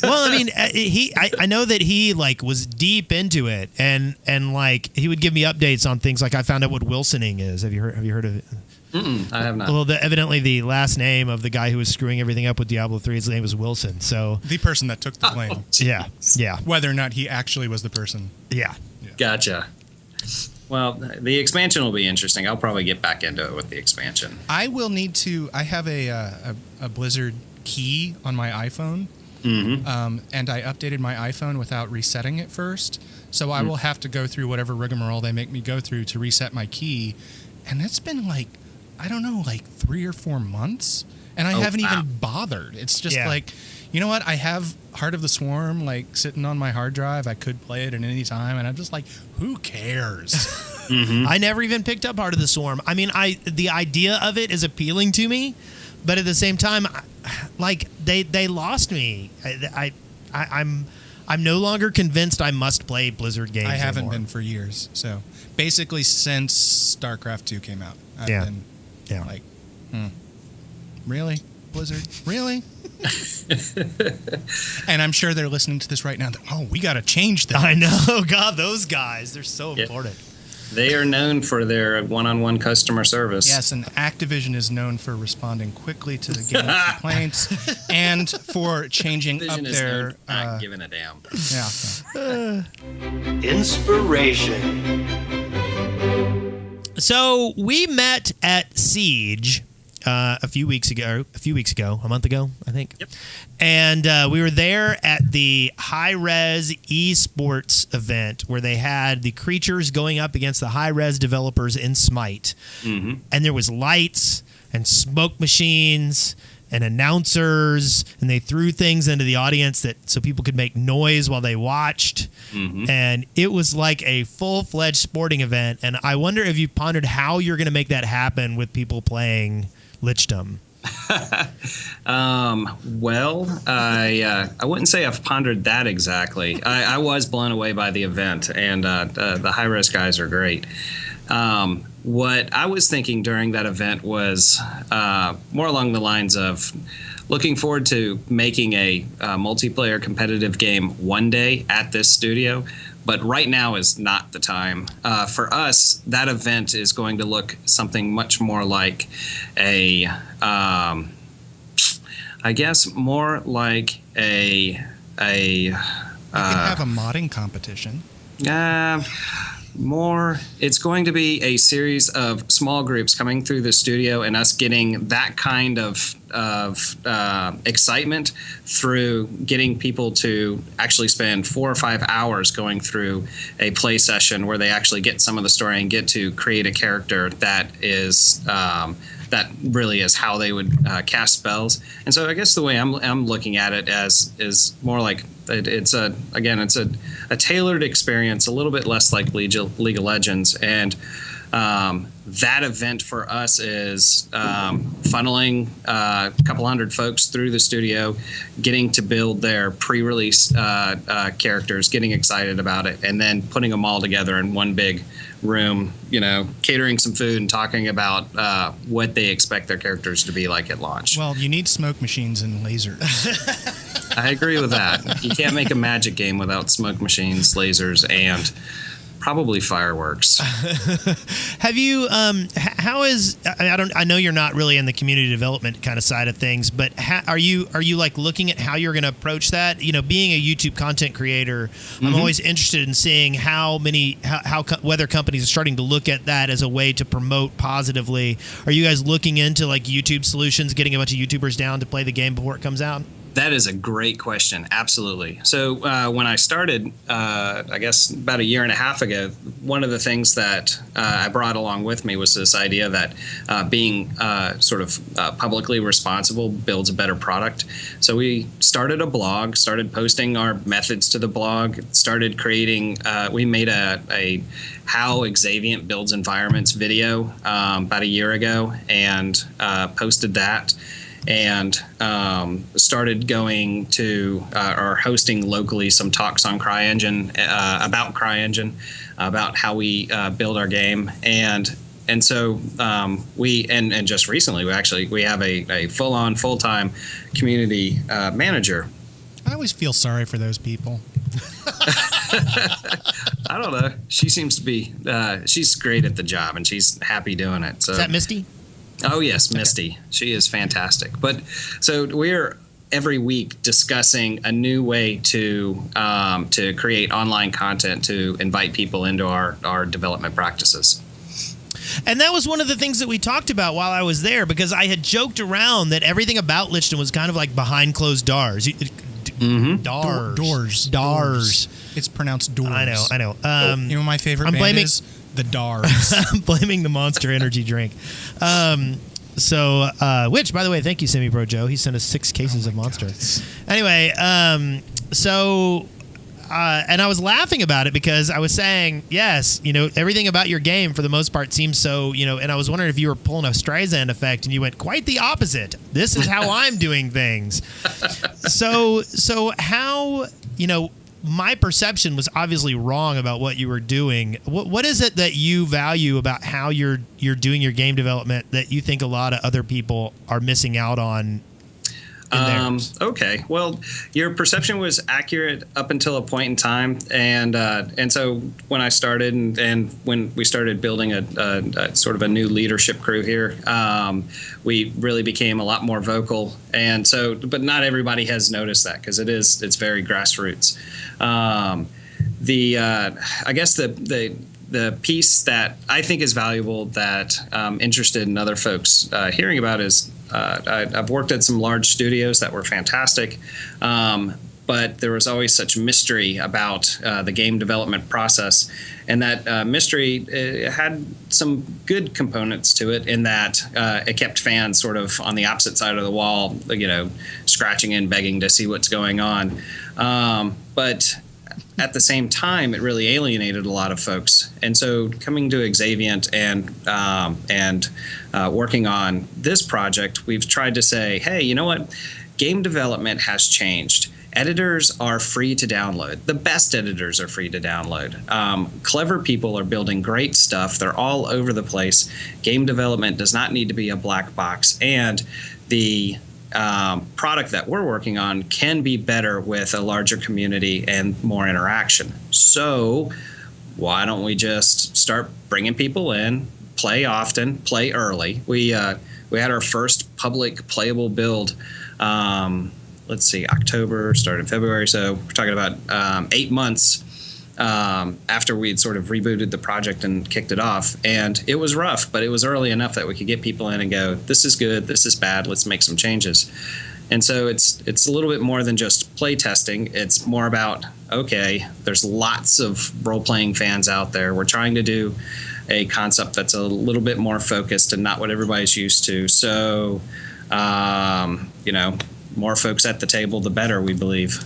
Well, I mean, I know that he like was deep into it, and like he would give me updates on things. Like I found out what Wilsoning is. Have you heard of it? I have not. Well, evidently the last name of the guy who was screwing everything up with Diablo 3, his name was Wilson. So the person that took the blame. Yeah. Whether or not he actually was the person. Yeah. Gotcha. Well, the expansion will be interesting. I'll probably get back into it with the expansion. I will need to. I have a Blizzard key on my iPhone, and I updated my iPhone without resetting it first. So I will have to go through whatever rigmarole they make me go through to reset my key, and it's been like, I don't know, like 3 or 4 months, and I haven't even bothered. It's just like, you know what? I have Heart of the Swarm like sitting on my hard drive. I could play it at any time, and I'm just like, who cares? I never even picked up Heart of the Swarm. I mean, the idea of it is appealing to me, but at the same time, like they lost me. I'm no longer convinced I must play Blizzard games. I haven't anymore. been for years. So basically, since StarCraft 2 came out, I've been like, really, Blizzard, really? And I'm sure they're listening to this right now. Oh, we got to change that. I know. God, those guys, they're so important. They are known for their one-on-one customer service. Yes, and Activision is known for responding quickly to the game complaints and for changing Activision up is known their. for not giving a damn. Inspiration. So we met at Siege a month ago, I think. Yep. And we were there at the high-res esports event where they had the creatures going up against the high-res developers in Smite. Mm-hmm. And there was lights and smoke machines and announcers, and they threw things into the audience so people could make noise while they watched. Mm-hmm. And it was like a full-fledged sporting event. And I wonder if you've pondered how you're going to make that happen with people playing Lichdom. Well, I wouldn't say I've pondered that exactly. I was blown away by the event, and the high-res guys are great. What I was thinking during that event was more along the lines of looking forward to making a multiplayer competitive game one day at this studio, but right now is not the time. For us, that event is going to look something much more like I guess more like You can have a modding competition. It's going to be a series of small groups coming through the studio and us getting that kind of excitement through getting people to actually spend 4 or 5 hours going through a play session where they actually get some of the story and get to create a character that is that really is how they would cast spells. And so I guess the way I'm looking at it is more like it's a tailored experience, a little bit less like League of Legends. And that event for us is funneling a couple hundred folks through the studio, getting to build their pre-release characters, getting excited about it, and then putting them all together in one big room, catering some food and talking about what they expect their characters to be like at launch. Well, you need smoke machines and lasers. I agree with that. You can't make a Magic game without smoke machines, lasers, and probably fireworks. Have you? I know you're not really in the community development kind of side of things, but are you like looking at how you're going to approach that? Being a YouTube content creator, I'm always interested in seeing whether companies are starting to look at that as a way to promote positively. Are you guys looking into like YouTube solutions, getting a bunch of YouTubers down to play the game before it comes out? That is a great question. Absolutely. So when I started, I guess about a year and a half ago, one of the things that I brought along with me was this idea that being publicly responsible builds a better product. So we started a blog, started posting our methods to the blog, started creating, we made a how Xaviant builds environments video about a year ago and posted that. And started going to or hosting locally some talks on CryEngine, about how we build our game, and so we just recently we have a full-on full-time community manager. I always feel sorry for those people. I don't know. She seems to be she's great at the job and she's happy doing it. So is that Misty? Oh, yes, Misty. She is fantastic. But so we're every week discussing a new way to create online content to invite people into our development practices. And that was one of the things that we talked about while I was there, because I had joked around that everything about Lichdom was kind of like behind closed doors. Doors. It's pronounced doors. I know. My favorite band is the Dars. I'm blaming the Monster Energy drink. Which, by the way, thank you, Semi Pro Joe. He sent us 6 cases of Monster. God. Anyway, and I was laughing about it because I was saying, yes, everything about your game for the most part seems so, and I was wondering if you were pulling a Streisand effect, and you went quite the opposite. This is how I'm doing things. So how, my perception was obviously wrong about what you were doing. What is it that you value about how you're doing your game development that you think a lot of other people are missing out on? Okay. Well, your perception was accurate up until a point in time, and so when I started and when we started building a sort of a new leadership crew here, we really became a lot more vocal, and so but not everybody has noticed that because it's very grassroots. I guess the piece that I think is valuable that I'm interested in other folks hearing about is I've worked at some large studios that were fantastic, but there was always such mystery about the game development process, and that mystery had some good components to it in that it kept fans sort of on the opposite side of the wall, scratching and begging to see what's going on. But at the same time, it really alienated a lot of folks. And so coming to Xaviant and working on this project, we've tried to say, hey, you know what? Game development has changed. Editors are free to download. The best editors are free to download. Clever people are building great stuff. They're all over the place. Game development does not need to be a black box. And the product that we're working on can be better with a larger community and more interaction. So why don't we just start bringing people in, play often, play early? We had our first public playable build, October, started February. So we're talking about 8 months after we'd sort of rebooted the project and kicked it off. And it was rough, but it was early enough that we could get people in and go, this is good, this is bad, let's make some changes. And so it's a little bit more than just play testing. It's more about, okay, there's lots of role-playing fans out there. We're trying to do a concept that's a little bit more focused and not what everybody's used to. So, more folks at the table, the better, we believe.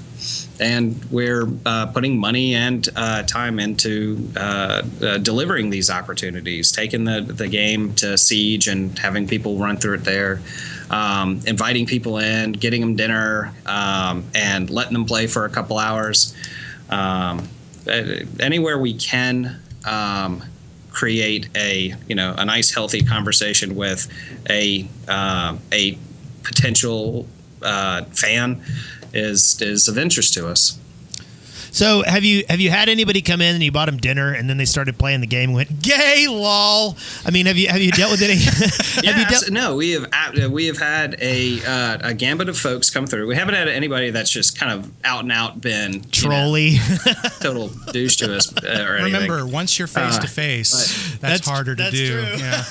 And we're putting money and time into delivering these opportunities, taking the game to Siege and having people run through it there, inviting people in, getting them dinner, and letting them play for a couple hours. Anywhere we can create a nice, healthy conversation with a potential fan is of interest to us. So have you had anybody come in and you bought them dinner and then they started playing the game and went gay lol? I mean, have you dealt with any? No, we have had a gambit of folks come through. We haven't had anybody that's just kind of out and out been trolly, total douche to us or anything. Remember, once you're face to face, that's harder to do. True. Yeah.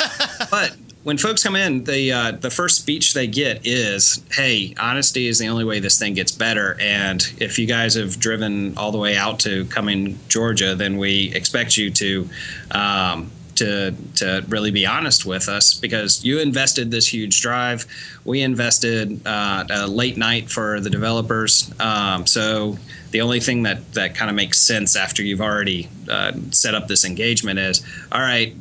But when folks come in, the first speech they get is, hey, honesty is the only way this thing gets better. And if you guys have driven all the way out to Cumming, Georgia, then we expect you to really be honest with us because you invested this huge drive. We invested a late night for the developers. So the only thing that kind of makes sense after you've already set up this engagement is, all right,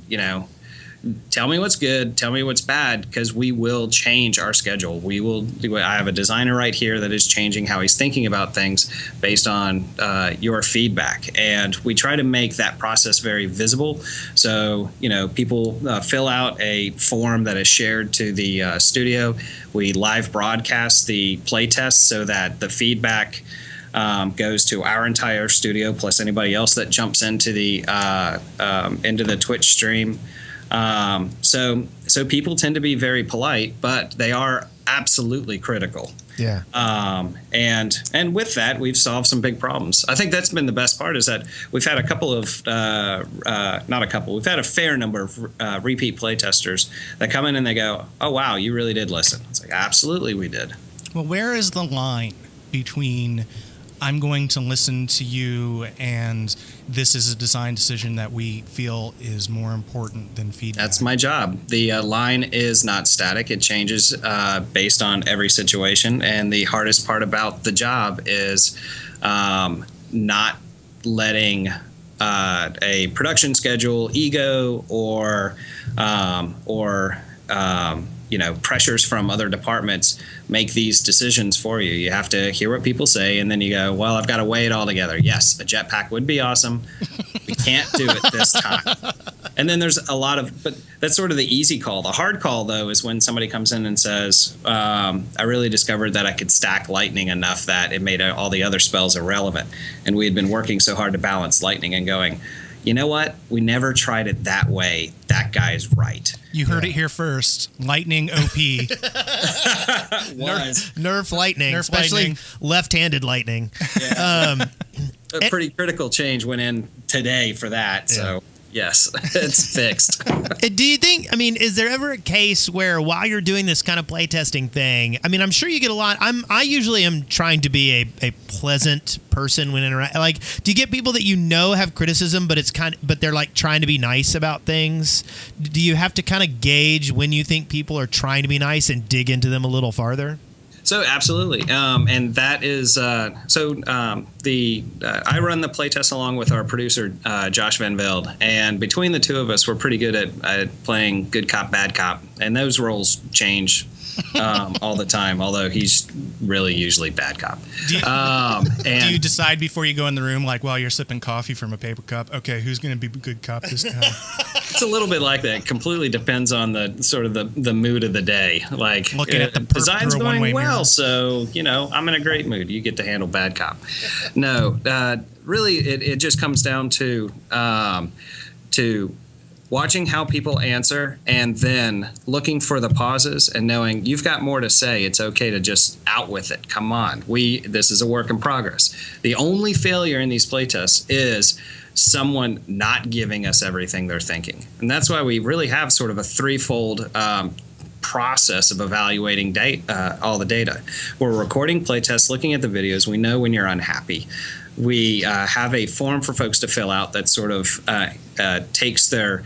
tell me what's good, tell me what's bad, because we will change our schedule. I have a designer right here that is changing how he's thinking about things based on your feedback. And we try to make that process very visible. So, people fill out a form that is shared to the studio. We live broadcast the playtest so that the feedback goes to our entire studio plus anybody else that jumps into the Twitch stream. So people tend to be very polite, but they are absolutely critical. Yeah. And with that, we've solved some big problems. I think that's been the best part is that we've had we've had a fair number of repeat playtesters that come in and they go, oh, wow, you really did listen. It's like, absolutely we did. Well, where is the line between I'm going to listen to you and this is a design decision that we feel is more important than feedback? That's my job. The line is not static. It changes based on every situation. And the hardest part about the job is not letting a production schedule ego or pressures from other departments make these decisions for you. You have to hear what people say, and then you go, well, I've got to weigh it all together. Yes, a jetpack would be awesome. We can't do it this time. And then there's a lot of, but that's sort of the easy call. The hard call, though, is when somebody comes in and says, I really discovered that I could stack lightning enough that it made all the other spells irrelevant. And we had been working so hard to balance lightning and going, you know what? We never tried it that way. That guy's right. You heard it here first. Lightning OP. Nerf lightning, especially lightning. left-handed lightning. Yeah. A pretty critical change went in today for that. So, yes, it's fixed. Do you think, is there ever a case where while you're doing this kind of playtesting thing, I'm sure you get a lot. I usually am trying to be a pleasant person when interact. Like, do you get people that have criticism, but they're like trying to be nice about things? Do you have to kind of gauge when you think people are trying to be nice and dig into them a little farther? So absolutely, and that is I run the playtest along with our producer Josh Van Velde, and between the two of us, we're pretty good at playing good cop, bad cop, and those roles change all the time. Although he's really usually bad cop. Do you decide before you go in the room, like while you're sipping coffee from a paper cup? Okay, who's going to be good cop this time? It's a little bit like that. It completely depends on the sort of the mood of the day. Like, looking at the design's going well, mirror. so I'm in a great mood. You get to handle bad cop. No, really, it just comes down to watching how people answer and then looking for the pauses and knowing you've got more to say. It's okay to just out with it. Come on, this is a work in progress. The only failure in these playtests is someone not giving us everything they're thinking. And that's why we really have sort of a threefold process of evaluating all the data. We're recording playtests, looking at the videos. We know when you're unhappy. We have a form for folks to fill out that sort of takes their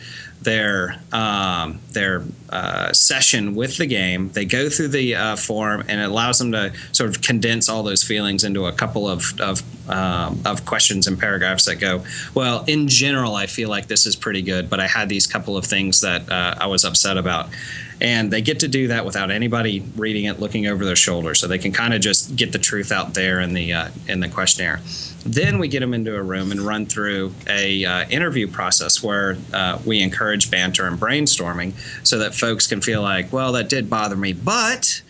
session with the game. They go through the form, and it allows them to sort of condense all those feelings into a couple of questions and paragraphs that go, well, in general, I feel like this is pretty good, but I had these couple of things that I was upset about. And they get to do that without anybody reading it, looking over their shoulder, so they can kind of just get the truth out there in the questionnaire. Then we get them into a room and run through a interview process where we encourage banter and brainstorming, so that folks can feel like, well, that did bother me, but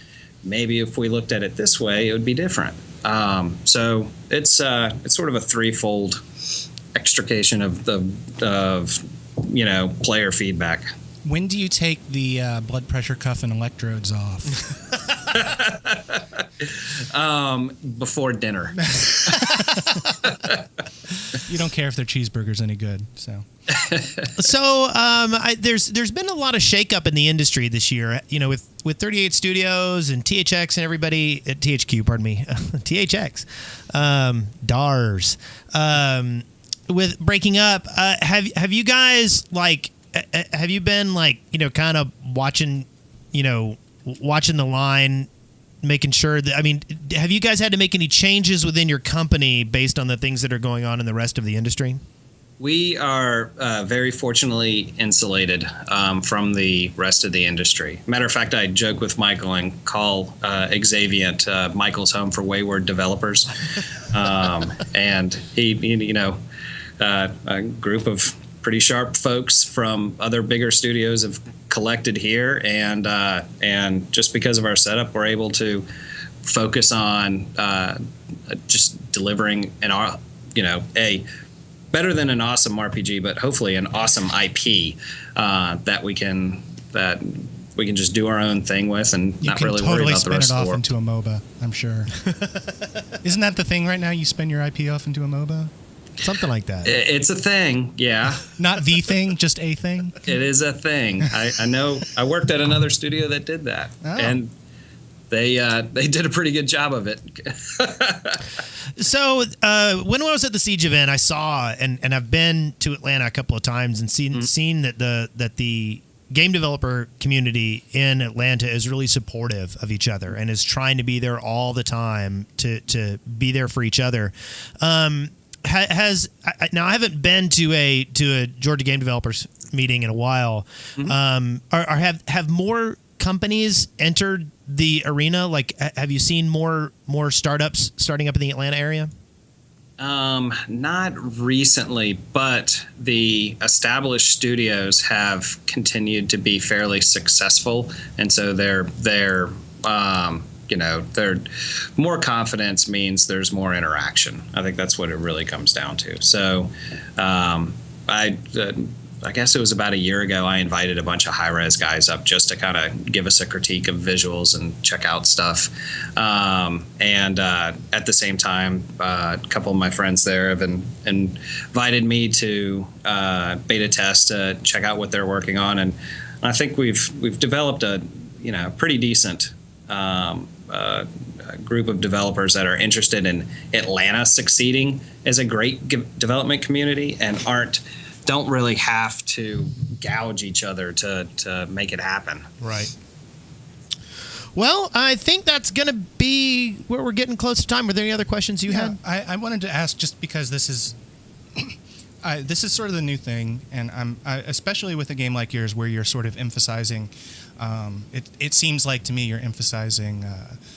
maybe if we looked at it this way, it would be different. So it's sort of a threefold extrication of player feedback. When do you take the blood pressure cuff and electrodes off? Before dinner. You don't care if their cheeseburger's any good, so. There's been a lot of shakeup in the industry this year. With 38 Studios and THX and everybody at THQ, pardon me, THX, DARS, with breaking up. Have you guys have you been kind of watching the line, making sure that, have you guys had to make any changes within your company based on the things that are going on in the rest of the industry? We are very fortunately insulated from the rest of the industry. Matter of fact, I joke with Michael and call Xaviant Michael's home for wayward developers. And he a group of pretty sharp folks from other bigger studios have collected here, and just because of our setup, we're able to focus on just delivering a better than an awesome RPG, but hopefully an awesome IP that we can just do our own thing with and not really worry about the rest of the world. You can totally spin it off into a MOBA, I'm sure. Isn't that the thing right now? You spin your IP off into a MOBA? Something like that. It's a thing, yeah. Not the thing, just a thing? It is a thing. I know. I worked at another studio that did that, and they did a pretty good job of it. So when I was at the Siege event, I saw and I've been to Atlanta a couple of times and seen that the game developer community in Atlanta is really supportive of each other and is trying to be there all the time to be there for each other. Now I haven't been to a Georgia game developers meeting in a while. Have more companies entered the arena? Like, have you seen more startups starting up in the Atlanta area? Not recently, but the established studios have continued to be fairly successful, and so they're more confidence means there's more interaction. I think that's what it really comes down to. So, I guess it was about a year ago, I invited a bunch of high-res guys up just to kind of give us a critique of visuals and check out stuff. And at the same time, a couple of my friends there have invited me to beta test to check out what they're working on. And I think we've developed a pretty decent group of developers that are interested in Atlanta succeeding as a great development community and don't really have to gouge each other to make it happen. Right. Well, I think that's going to be where we're getting close to time. Were there any other questions you had? I wanted to ask, just because this is sort of the new thing, and especially with a game like yours where you're sort of emphasizing, it seems like to me you're emphasizing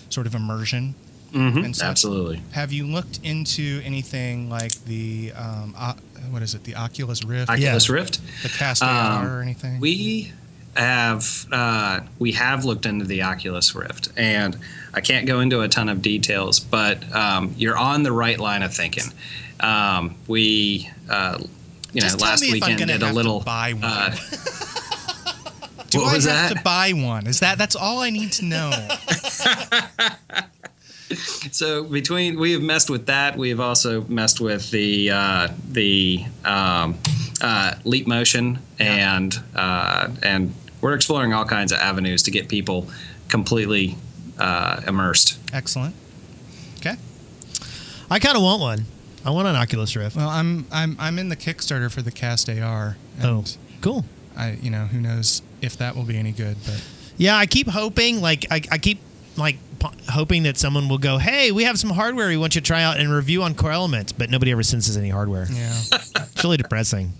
sort of immersion. Mm-hmm. And such. Absolutely. Have you looked into anything like the what is it? The Oculus Rift. Oculus Rift. The Cast AR or anything? We have looked into the Oculus Rift, and I can't go into a ton of details, but you're on the right line of thinking. We last weekend did a little. Buy one. Do I was have that? to buy one? That's all I need to know. So we have messed with that. We have also messed with the Leap Motion, and we're exploring all kinds of avenues to get people completely immersed. Excellent. Okay. I kind of want one. I want an Oculus Rift. Well, I'm in the Kickstarter for the Cast AR. And cool. Who knows if that will be any good, but yeah, I keep hoping. Like I keep hoping that someone will go, hey, we have some hardware we want you to try out and review on Core Elements, but nobody ever sends us any hardware. Yeah. It's really depressing.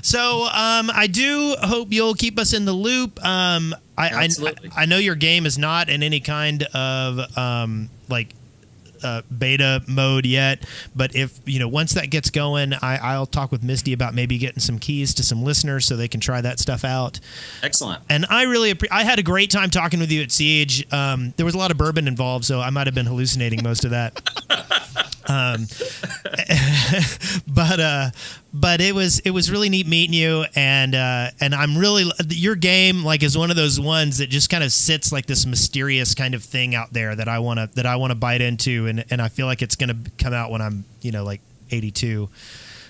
So I do hope you'll keep us in the loop. Absolutely. I know your game is not in any kind of beta mode yet, but if once that gets going, I'll talk with Misty about maybe getting some keys to some listeners so they can try that stuff out. Excellent. And I really I had a great time talking with you at Siege. There was a lot of bourbon involved, so I might have been hallucinating most of that. But it was really neat meeting you, and I'm really, your game is one of those ones that just kind of sits like this mysterious kind of thing out there that I want to bite into, and I feel like it's going to come out when I'm 82.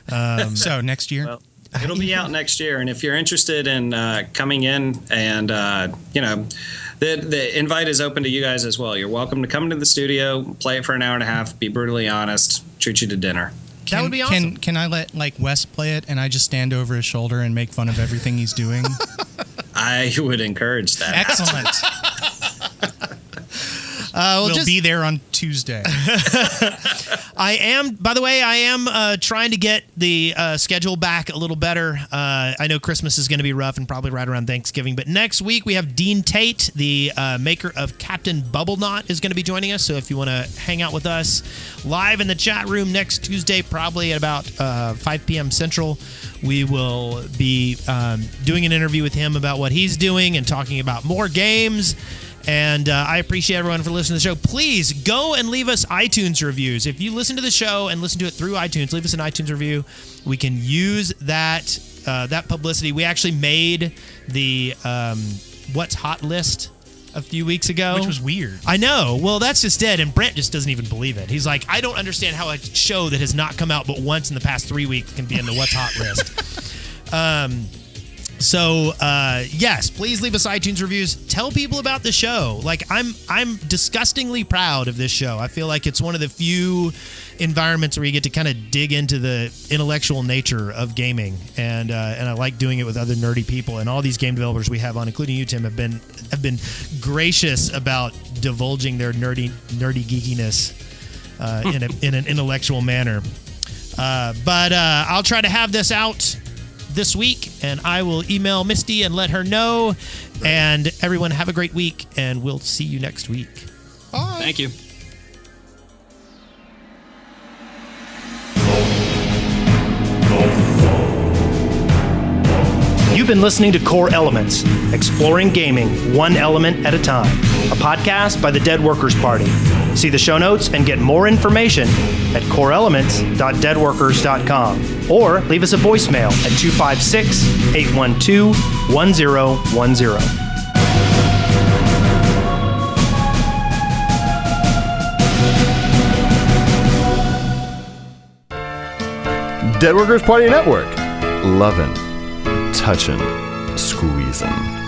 So next year. Well, it'll be out next year, and if you're interested in coming in, and the invite is open to you guys as well. You're welcome to come to the studio, play it for an hour and a half, be brutally honest, treat you to dinner. That would be awesome. Can I let Wes play it and I just stand over his shoulder and make fun of everything he's doing? I would encourage that. Excellent. We'll be there on Tuesday. I am trying to get the schedule back a little better. I know Christmas is going to be rough and probably right around Thanksgiving, but next week we have Dean Tate, the maker of Captain Bubblenot, is going to be joining us. So if you want to hang out with us live in the chat room next Tuesday, probably at about 5 p.m. Central, we will be doing an interview with him about what he's doing and talking about more games. And I appreciate everyone for listening to the show. Please go and leave us iTunes reviews. If you listen to the show and listen to it through iTunes, leave us an iTunes review. We can use that publicity. We actually made the What's Hot list a few weeks ago. Which was weird. I know. Well, that's just it. And Brent just doesn't even believe it. He's like, I don't understand how a show that has not come out but once in the past 3 weeks can be in the What's Hot list. So yes, please leave us iTunes reviews. Tell people about the show. I'm disgustingly proud of this show. I feel like it's one of the few environments where you get to kind of dig into the intellectual nature of gaming, and I like doing it with other nerdy people. And all these game developers we have on, including you, Tim, have been gracious about divulging their nerdy geekiness in an intellectual manner. But I'll try to have this out this week, and I will email Misty and let her know. And everyone, have a great week, and we'll see you next week. Bye. Thank you. You've been listening to Core Elements, exploring gaming one element at a time, a podcast by the Dead Workers Party. See the show notes and get more information at coreelements.deadworkers.com or leave us a voicemail at 256-812-1010. Dead Workers Party Network. Lovin', touchin', squeezin'.